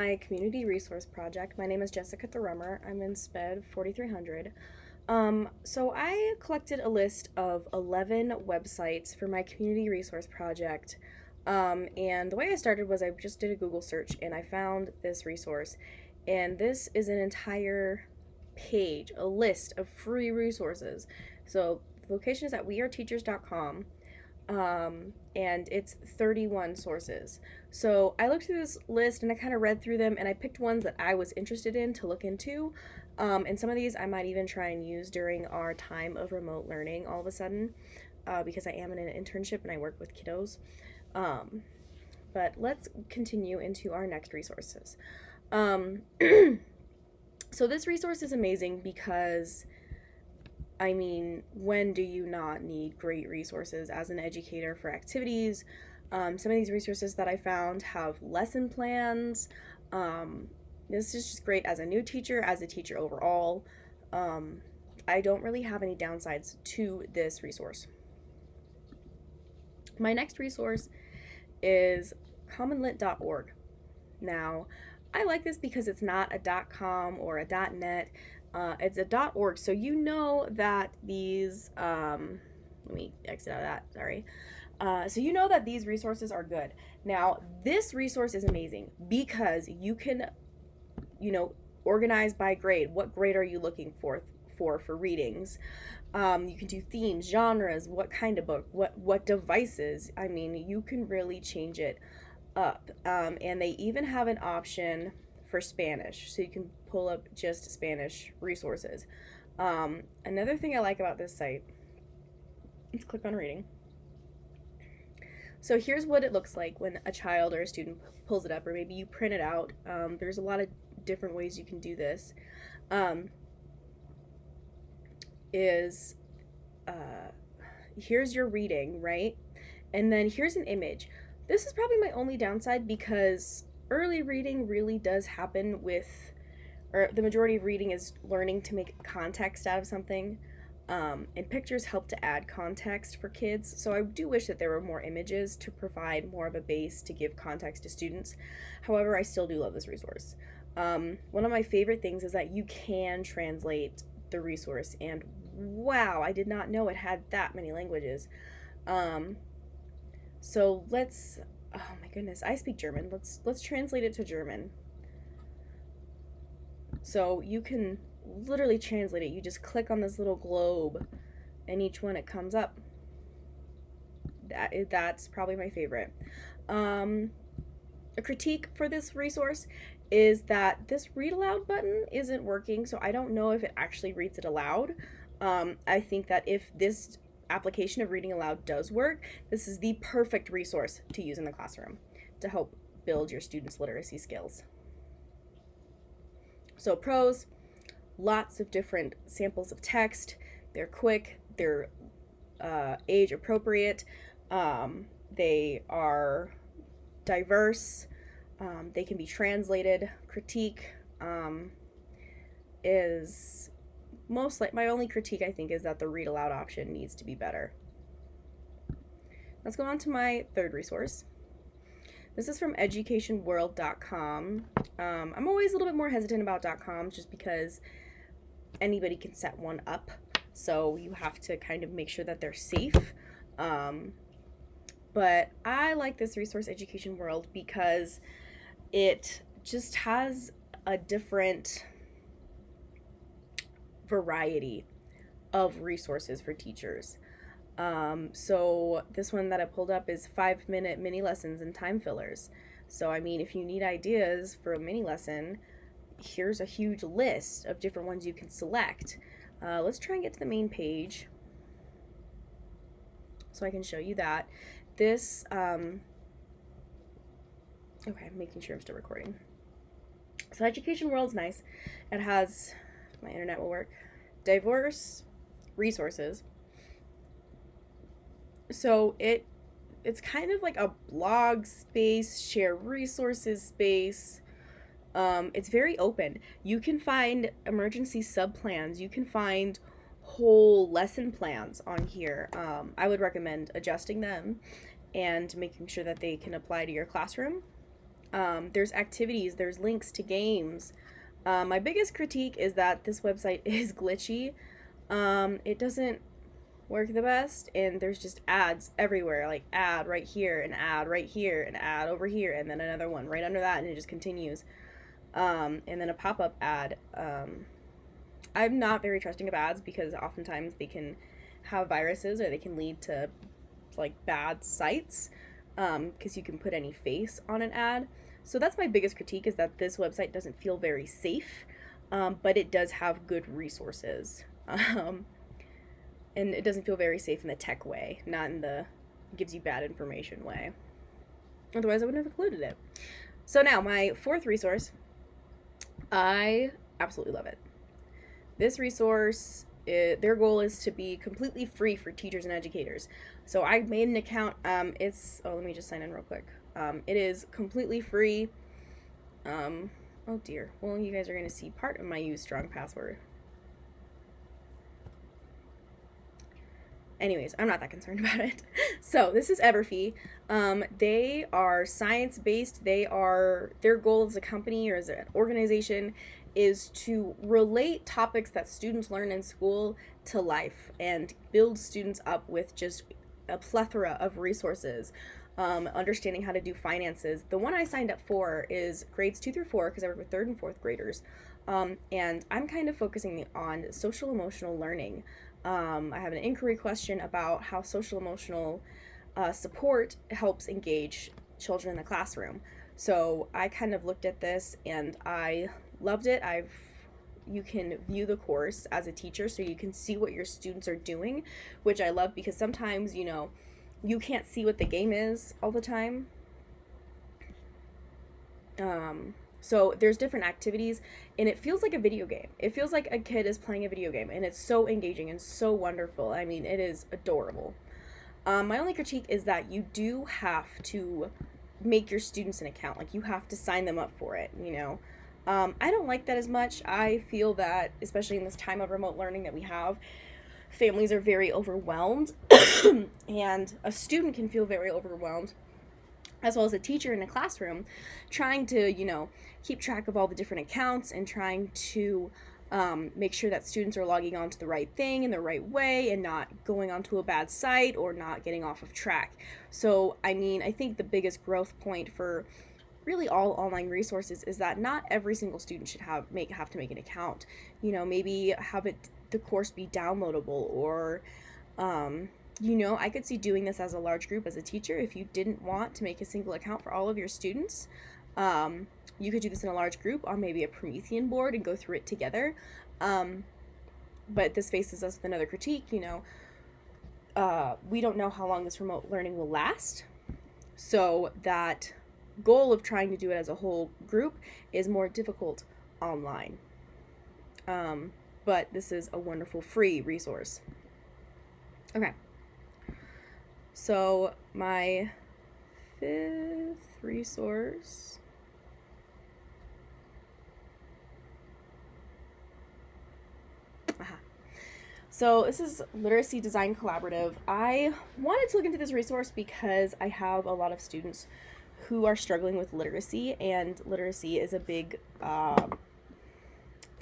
My community resource project. My name is Jessica Thurummer. I'm in SPED 4300. So I collected a list of 11 websites for my community resource project. And the way I started was I just did a Google search and I found this resource. And this is an entire page, a list of free resources. So the location is at weareteachers.com. And it's 31 sources. So I looked through this list and I kind of read through them and I picked ones that I was interested in to look into. And some of these I might even try and use during our time of remote learning all of a sudden, because I am in an internship and I work with kiddos. But let's continue into our next resources. So this resource is amazing because when do you not need great resources as an educator for activities? Some of these resources that I found have lesson plans. This is just great as a new teacher, as a teacher overall. I don't really have any downsides to this resource. My next resource is commonlit.org. Now, I like this because it's not a .com or a .net. It's a .org, so you know that these, let me exit out of that, sorry. So you know that these resources are good. Now, this resource is amazing because you can, organize by grade. What grade are you looking for readings? You can do themes, genres, what kind of book, what devices. You can really change it up. And they even have an option for Spanish, so you can pull up just Spanish resources. Another thing I like about this site, let's click on reading. So here's what it looks like when a child or a student pulls it up, or maybe you print it out. There's a lot of different ways you can do this. Here's your reading, right? And then here's an image. This is probably my only downside because early reading really does happen with, or the majority of reading is learning to make context out of something. And pictures help to add context for kids. So I do wish that there were more images to provide more of a base to give context to students. However, I still do love this resource. One of my favorite things is that you can translate the resource, and wow, I did not know it had that many languages. So let's, oh my goodness, I speak German. Let's translate it to German. So you can literally translate it. You just click on this little globe and each one it comes up. That's probably my favorite. A critique for this resource is that this read aloud button isn't working, so I don't know if it actually reads it aloud. I think that if this application of reading aloud does work, this is the perfect resource to use in the classroom to help build your students' literacy skills. So pros, lots of different samples of text. They're quick, they're age appropriate, they are diverse, they can be translated. Critique is my only critique, I think, is that the read aloud option needs to be better. Let's go on to my third resource. This is from educationworld.com. I'm always a little bit more hesitant about .com just because anybody can set one up, so you have to kind of make sure that they're safe. But I like this resource, Education World, because it just has a different variety of resources for teachers. So this one that I pulled up is 5-minute mini lessons and time fillers. So if you need ideas for a mini lesson, here's a huge list of different ones you can select. Let's try and get to the main page so I can show you that. This, okay, I'm making sure I'm still recording. So Education World's nice. It has, if my internet will work, diverse resources. So it's kind of like a blog space, share resources space. It's very open. You can find emergency sub-plans. You can find whole lesson plans on here. I would recommend adjusting them and making sure that they can apply to your classroom. There's activities, there's links to games. My biggest critique is that this website is glitchy. It doesn't work the best, and there's just ads everywhere, like ad right here, an ad right here, an ad over here, and then another one right under that, and it just continues. And then a pop-up ad. I'm not very trusting of ads because oftentimes they can have viruses or they can lead to like bad sites because you can put any face on an ad. So that's my biggest critique, is that this website doesn't feel very safe, but it does have good resources. And it doesn't feel very safe in the tech way, not in the gives you bad information way. Otherwise, I wouldn't have included it. So now, my fourth resource, I absolutely love it. This resource, their goal is to be completely free for teachers and educators. So I made an account. Let me just sign in real quick. It is completely free. Oh dear. Well, you guys are going to see part of my use strong password. Anyways, I'm not that concerned about it. So this is Everfee. They are science-based. Their goal as a company or as an organization is to relate topics that students learn in school to life and build students up with just a plethora of resources. Understanding how to do finances. The one I signed up for is grades 2 through 4 because I work with 3rd and 4th graders. And I'm kind of focusing on social emotional learning. I have an inquiry question about how social emotional support helps engage children in the classroom. So I kind of looked at this and I loved it. You can view the course as a teacher so you can see what your students are doing, which I love because sometimes, you can't see what the game is all the time. So there's different activities and it feels like a video game. It feels like a kid is playing a video game and it's so engaging and so wonderful. I mean, it is adorable. My only critique is that you do have to make your students an account. Like you have to sign them up for it, I don't like that as much. I feel that, especially in this time of remote learning that we have, families are very overwhelmed and a student can feel very overwhelmed, as well as a teacher in a classroom, trying to, keep track of all the different accounts and trying to make sure that students are logging on to the right thing in the right way and not going onto a bad site or not getting off of track. So, I think the biggest growth point for really all online resources is that not every single student should have to make an account. Maybe have the course be downloadable or I could see doing this as a large group as a teacher. If you didn't want to make a single account for all of your students, you could do this in a large group on maybe a Promethean board and go through it together. But this faces us with another critique, we don't know how long this remote learning will last. So that goal of trying to do it as a whole group is more difficult online. But this is a wonderful free resource. Okay. So my fifth resource So this is Literacy Design Collaborative. I wanted to look into this resource because I have a lot of students who are struggling with literacy, and literacy is a big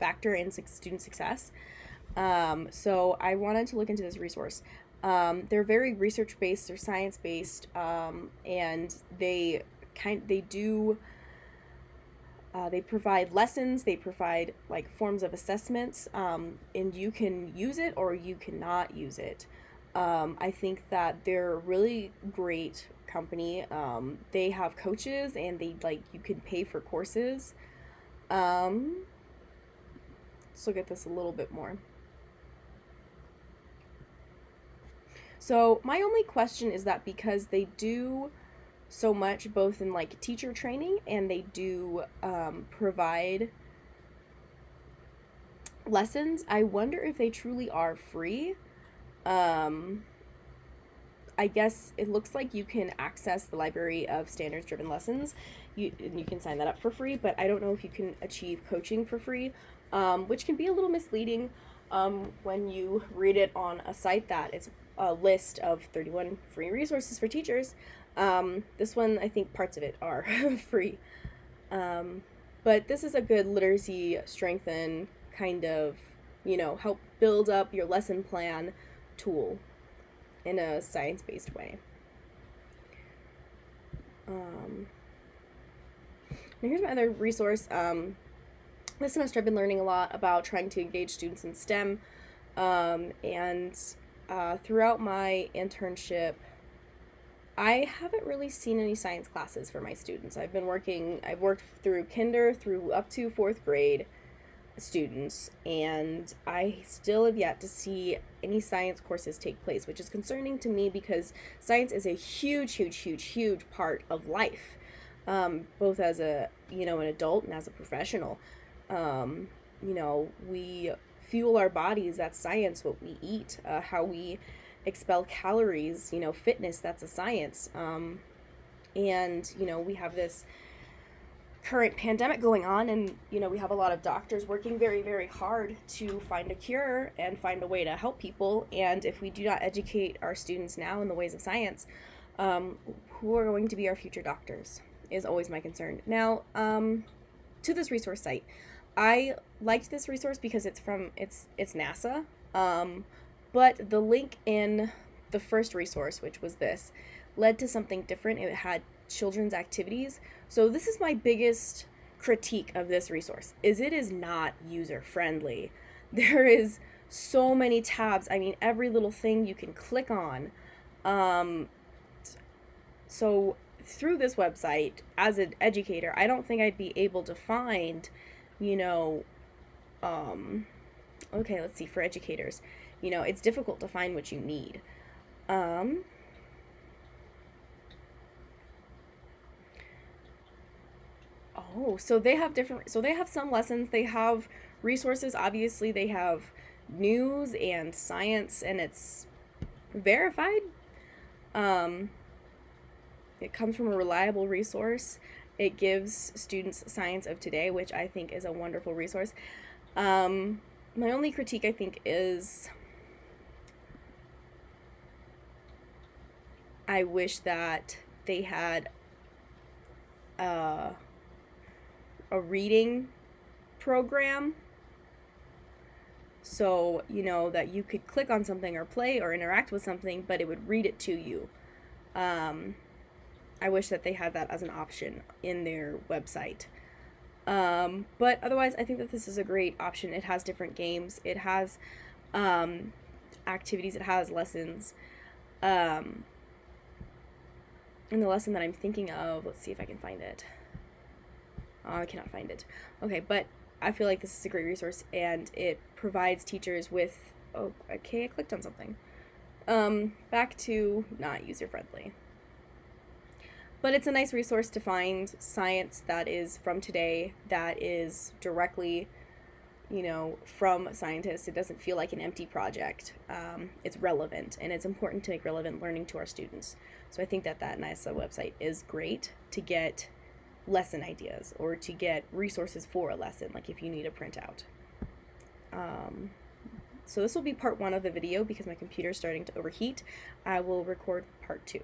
factor in student success. So I wanted to look into this resource. They're very research-based, they're science-based, and they provide lessons, they provide like forms of assessments, and you can use it or you cannot use it. I think that they're a really great company. They have coaches and you can pay for courses. Let's look at this a little bit more. So my only question is that because they do so much both in teacher training and they do provide lessons, I wonder if they truly are free. I guess it looks like you can access the library of standards-driven lessons. You can sign that up for free, but I don't know if you can achieve coaching for free, which can be a little misleading when you read it on a site that it's a list of 31 free resources for teachers. This one, I think parts of it are free. But this is a good literacy strengthen kind of, help build up your lesson plan tool in a science-based way. Now here's my other resource. This semester I've been learning a lot about trying to engage students in STEM, and throughout my internship, I haven't really seen any science classes for my students. I've worked through kinder through up to 4th grade students, and I still have yet to see any science courses take place, which is concerning to me because science is a huge part of life, both as an adult and as a professional. We fuel our bodies, that's science. What we eat, how we expel calories, fitness, that's a science. And we have this current pandemic going on, and we have a lot of doctors working very hard to find a cure and find a way to help people. And if we do not educate our students now in the ways of science, who are going to be our future doctors is always my concern. Now, to this resource site, I liked this resource because it's NASA, but the link in the first resource, which was this, led to something different. It had children's activities. So this is my biggest critique of this resource, is it is not user-friendly. There is so many tabs. I mean, every little thing you can click on. So through this website, as an educator, I don't think I'd be able to find, okay, let's see, for educators, it's difficult to find what you need. So they have some lessons, they have resources, obviously they have news and science, and it's verified. It comes from a reliable resource. It gives students science of today, which I think is a wonderful resource. My only critique, I think, is I wish that they had a reading program, so that you could click on something or play or interact with something, but it would read it to you. I wish that they had that as an option in their website. But otherwise, I think that this is a great option. It has different games, it has activities, it has lessons. And the lesson that I'm thinking of, let's see if I can find it. Oh, I cannot find it. Okay, but I feel like this is a great resource, and it provides teachers with, oh, okay, I clicked on something. Back to not user-friendly. But it's a nice resource to find science that is from today, that is directly, from scientists. It doesn't feel like an empty project. It's relevant, and it's important to make relevant learning to our students. So I think that NASA website is great to get lesson ideas or to get resources for a lesson, like if you need a printout. So this will be part 1 of the video because my computer is starting to overheat. I will record part 2.